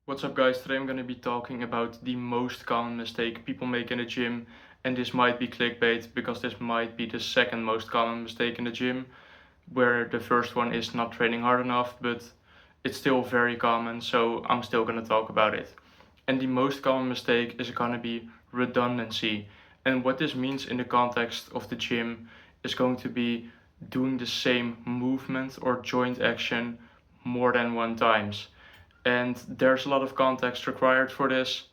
What's up guys, today I'm going to be talking about the most common mistake people make in the gym, and this might be clickbait because this might be the second most common mistake in the gym, where the first one is not training hard enough, but it's still very common, so I'm still going to talk about it. And the most common mistake is going to be redundancy, and what this means in the context of the gym is going to be doing the same movement or joint action more than one times, and there's a lot of context required for this.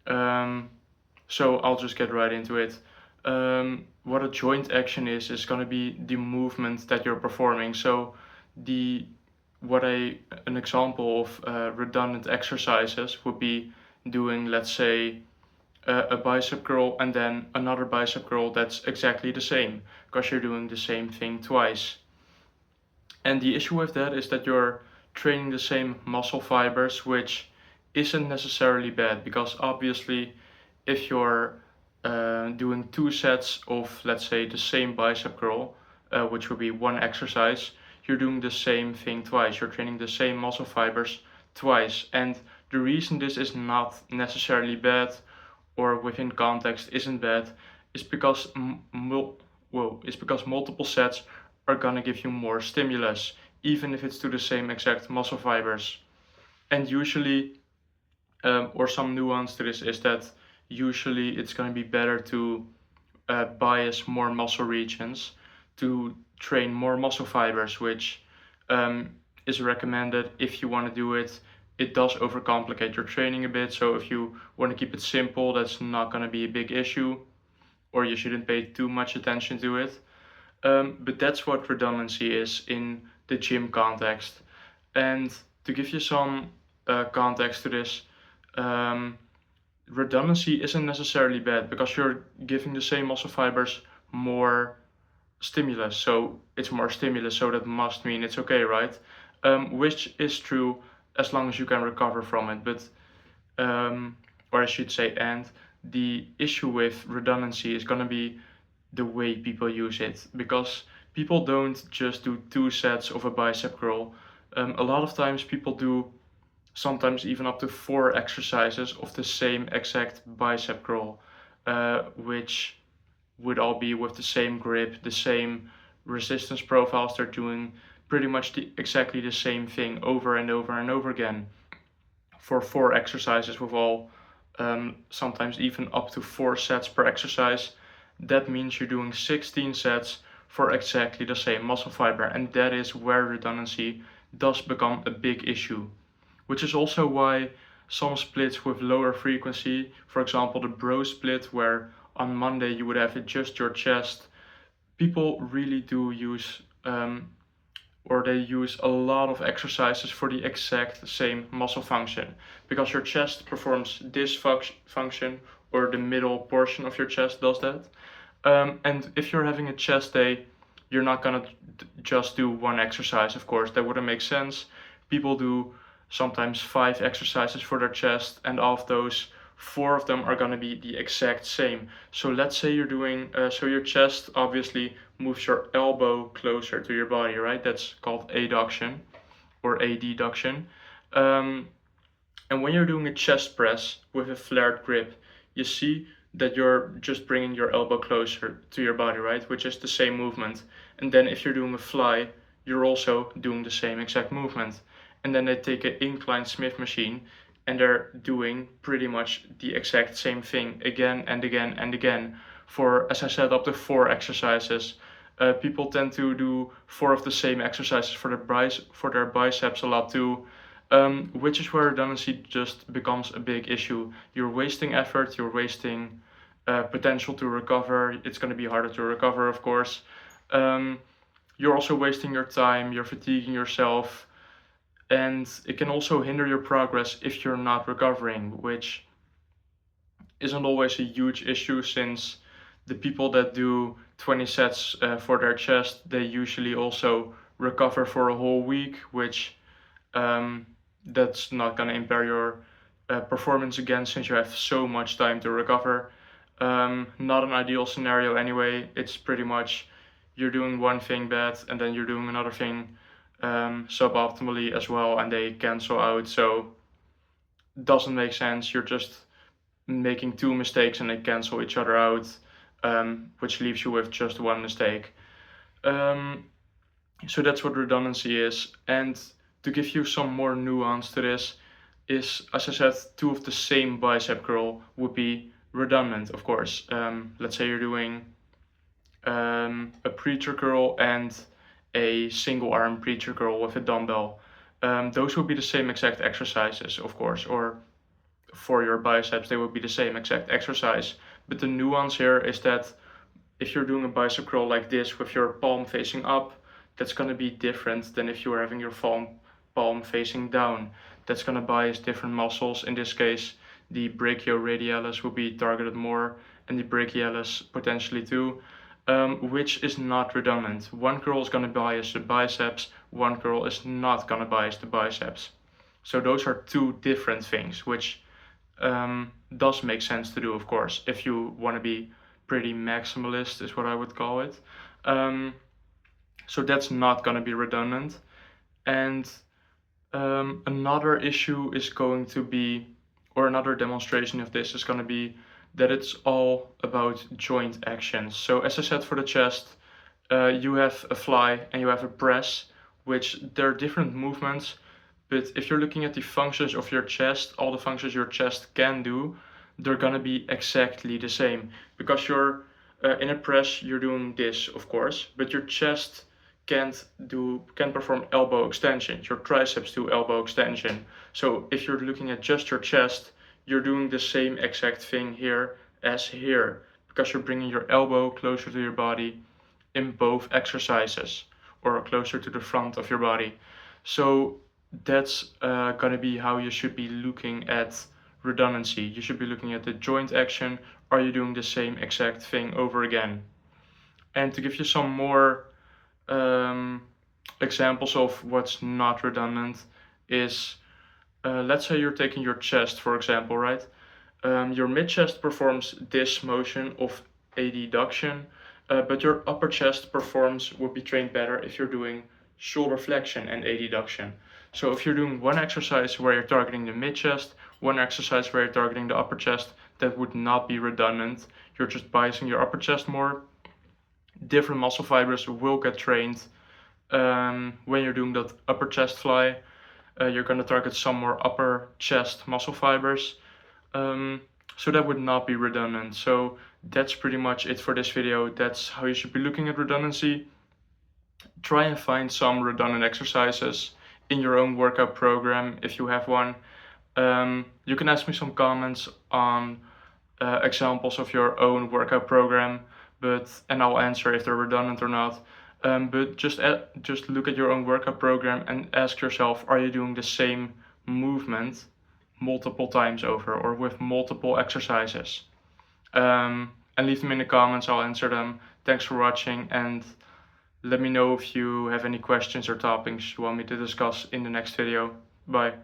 Um, so I'll just get right into it. What a joint action is going to be the movement that you're performing. So the what a an example of redundant exercises would be doing, let's say, a bicep curl and then another bicep curl that's exactly the same, because you're doing the same thing twice. And the issue with that is that you're training the same muscle fibers, which isn't necessarily bad, because obviously, if you're doing two sets of, let's say, the same bicep curl, which would be one exercise, you're doing the same thing twice. You're training the same muscle fibers twice. And the reason this is not necessarily bad, or within context isn't bad, is because multiple sets are gonna give you more stimulus, even if it's to the same exact muscle fibers. And usually, or some nuance to this is that usually it's gonna be better to bias more muscle regions to train more muscle fibers, which is recommended if you want to do it. It does overcomplicate your training a bit, so if you want to keep it simple, that's not going to be a big issue, or you shouldn't pay too much attention to it. But that's what redundancy is in the gym context. And to give you some context to this, um, redundancy isn't necessarily bad because you're giving the same muscle fibers more stimulus. So it's more stimulus, so that must mean it's okay, right? Which is true as long as you can recover from it. But, or I should say, and the issue with redundancy is going to be the way people use it, because people don't just do two sets of a bicep curl. A lot of times people do sometimes even up to four exercises of the same exact bicep curl, which would all be with the same grip, the same resistance profiles. They're doing pretty much exactly the same thing over and over and over again for four exercises with all, sometimes even up to four sets per exercise. That means you're doing 16 sets for exactly the same muscle fiber, and that is where redundancy does become a big issue, which is also why some splits with lower frequency, for example the bro split, where on Monday you would have just your chest, people really do use, or they use a lot of exercises for the exact same muscle function, because your chest performs this function, or the middle portion of your chest does that. And if you're having a chest day, you're not gonna just do one exercise, of course, that wouldn't make sense. People do sometimes 5 exercises for their chest, and of those, 4 of them are going to be the exact same. So let's say you're doing, so your chest obviously moves your elbow closer to your body, right? That's called adduction or adduction. Um, and when you're doing a chest press with a flared grip, you see that you're just bringing your elbow closer to your body, right? Which is the same movement. And then if you're doing a fly, you're also doing the same exact movement. And then they take an incline Smith machine and they're doing pretty much the exact same thing again and again and again for, as I said, up to 4 exercises. People tend to do 4 of the same exercises for their biceps a lot too, which is where redundancy just becomes a big issue. You're wasting effort, you're wasting potential to recover. It's going to be harder to recover, of course. Um, you're also wasting your time, you're fatiguing yourself, and it can also hinder your progress if you're not recovering, which isn't always a huge issue, since the people that do 20 sets for their chest, they usually also recover for a whole week, which, um, that's not going to impair your performance again, since you have so much time to recover. Not an ideal scenario anyway. It's pretty much you're doing one thing bad and then you're doing another thing suboptimally as well, and they cancel out. So doesn't make sense. You're just making two mistakes and they cancel each other out, which leaves you with just one mistake. So that's what redundancy is. And to give you some more nuance to this, is, as I said, two of the same bicep curl would be redundant, of course. Let's say you're doing a preacher curl and a single arm preacher curl with a dumbbell. Those would be the same exact exercises, of course, or for your biceps, they would be the same exact exercise. But the nuance here is that if you're doing a bicep curl like this with your palm facing up, that's going to be different than if you are having your palm facing down. That's going to bias different muscles. In this case, the brachioradialis will be targeted more, and the brachialis potentially too, which is not redundant. One curl is going to bias the biceps, one curl is not going to bias the biceps. So those are two different things, which does make sense to do, of course, if you want to be pretty maximalist, is what I would call it. So that's not going to be redundant. And another issue is going to be, or another demonstration of this is going to be, that it's all about joint actions. So as I said, for the chest, you have a fly and you have a press, which there are different movements. But if you're looking at the functions of your chest, all the functions your chest can do, they're gonna be exactly the same. Because you're in a press, you're doing this, of course, but your chest can perform elbow extension. Your triceps do elbow extension. So if you're looking at just your chest, you're doing the same exact thing here as here, because you're bringing your elbow closer to your body in both exercises, or closer to the front of your body. So that's going to be how you should be looking at redundancy. You should be looking at the joint action. Are you doing the same exact thing over again? And to give you some more examples of what's not redundant is, let's say you're taking your chest, for example, right? Your mid-chest performs this motion of a deduction, but your upper chest would be trained better if you're doing shoulder flexion and a deduction. So if you're doing one exercise where you're targeting the mid-chest, one exercise where you're targeting the upper chest, that would not be redundant. You're just biasing your upper chest more. Different muscle fibers will get trained when you're doing that upper chest fly. You're going to target some more upper chest muscle fibers. So that would not be redundant. So that's pretty much it for this video. That's how you should be looking at redundancy. Try and find some redundant exercises in your own workout program if you have one. You can ask me some comments on examples of your own workout program, and I'll answer if they're redundant or not. But just look at your own workout program and ask yourself, are you doing the same movement multiple times over or with multiple exercises? And leave them in the comments, I'll answer them. Thanks for watching, and let me know if you have any questions or topics you want me to discuss in the next video. Bye.